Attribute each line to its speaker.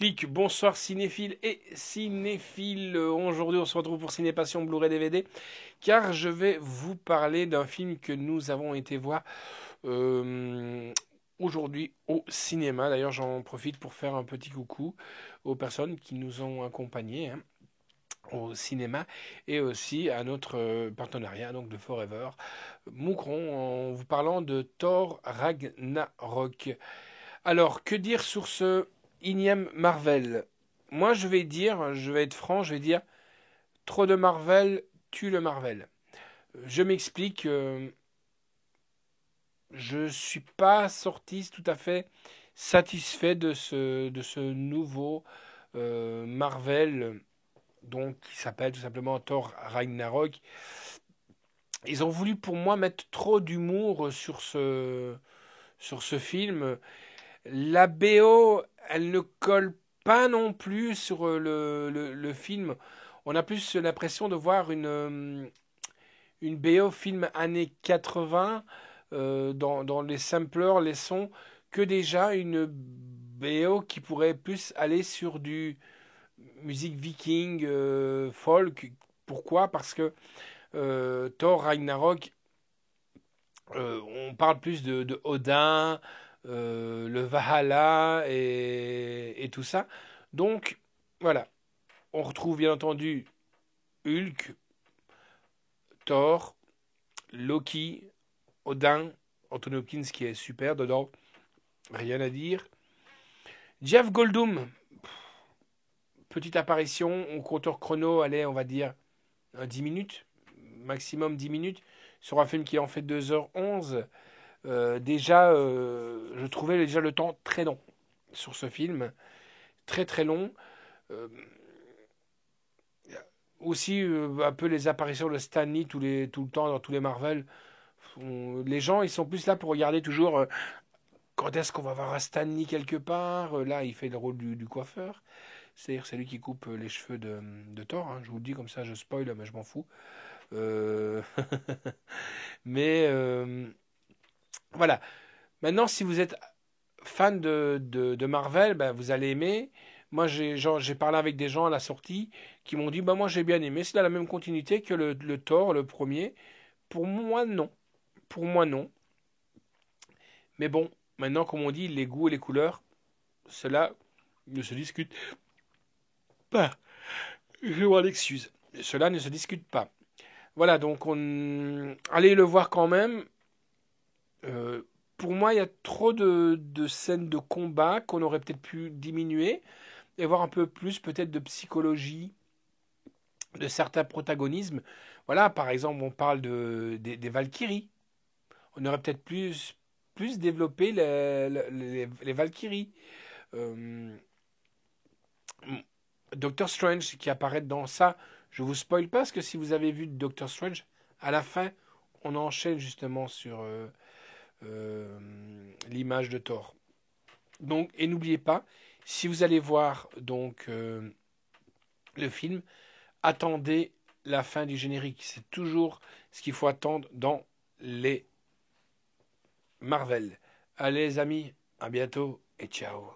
Speaker 1: Clic, bonsoir cinéphiles et cinéphiles. Aujourd'hui, on se retrouve pour Ciné Passion Blu-ray DVD, car je vais vous parler d'un film que nous avons été voir euh, aujourd'hui au cinéma. D'ailleurs, j'en profite pour faire un petit coucou aux personnes qui nous ont accompagnés au cinéma et aussi à notre partenariat donc de Forever Moucron en vous parlant de Thor Ragnarok. Alors, que dire sur ce énième Marvel? Moi, je vais être franc, je vais dire, trop de Marvel tue le Marvel. Je m'explique, je suis pas sorti tout à fait satisfait de ce nouveau Marvel, donc qui s'appelle tout simplement Thor Ragnarok. Ils ont voulu pour moi mettre trop d'humour sur ce film. La BO, elle ne colle pas non plus sur le film. On a plus l'impression de voir une BO film années 80 dans les samplers, les sons, que déjà une BO qui pourrait plus aller sur du musique viking, folk. Pourquoi? Parce que Thor Ragnarok, on parle plus de Odin, le Valhalla et tout ça. Donc, voilà. On retrouve bien entendu Hulk, Thor, Loki, Odin, Anthony Hopkins qui est super dedans, rien à dire. Jeff Goldblum, petite apparition, au compteur chrono, allez, on va dire 10 minutes, maximum 10 minutes, sur un film qui en fait 2h11. Je trouvais déjà le temps très long sur ce film, très très long. Euh, Aussi, un peu les apparitions de Stan Lee tout le temps dans tous les Marvel. Les gens, ils sont plus là pour regarder toujours quand est-ce qu'on va voir un Stan Lee quelque part. Là, il fait le rôle du coiffeur. C'est-à-dire, c'est lui qui coupe les cheveux de Thor. Hein. Je vous le dis comme ça, je spoil, mais je m'en fous. Euh, mais voilà. Maintenant, si vous êtes fan de Marvel, ben, vous allez aimer. Moi, j'ai parlé avec des gens à la sortie qui m'ont dit, bah, moi, j'ai bien aimé. C'est dans la même continuité que le Thor, le premier. Pour moi, non. Pour moi, non. Mais bon, maintenant, comme on dit, les goûts et les couleurs, cela ne se discute pas. Je vois l'excuse. Cela ne se discute pas. Voilà, donc allez le voir quand même. Euh, pour moi, il y a trop de scènes de combat qu'on aurait peut-être pu diminuer et voir un peu plus peut-être de psychologie de certains protagonismes. Voilà, par exemple, on parle des Valkyries. On aurait peut-être plus développé les Valkyries. Euh, Doctor Strange qui apparaît dans ça, je vous spoil pas parce que si vous avez vu Doctor Strange, à la fin, on enchaîne justement sur l'image de Thor. Donc, et n'oubliez pas, si vous allez voir donc le film, attendez la fin du générique. C'est toujours ce qu'il faut attendre dans les Marvel. Allez les amis, à bientôt et ciao.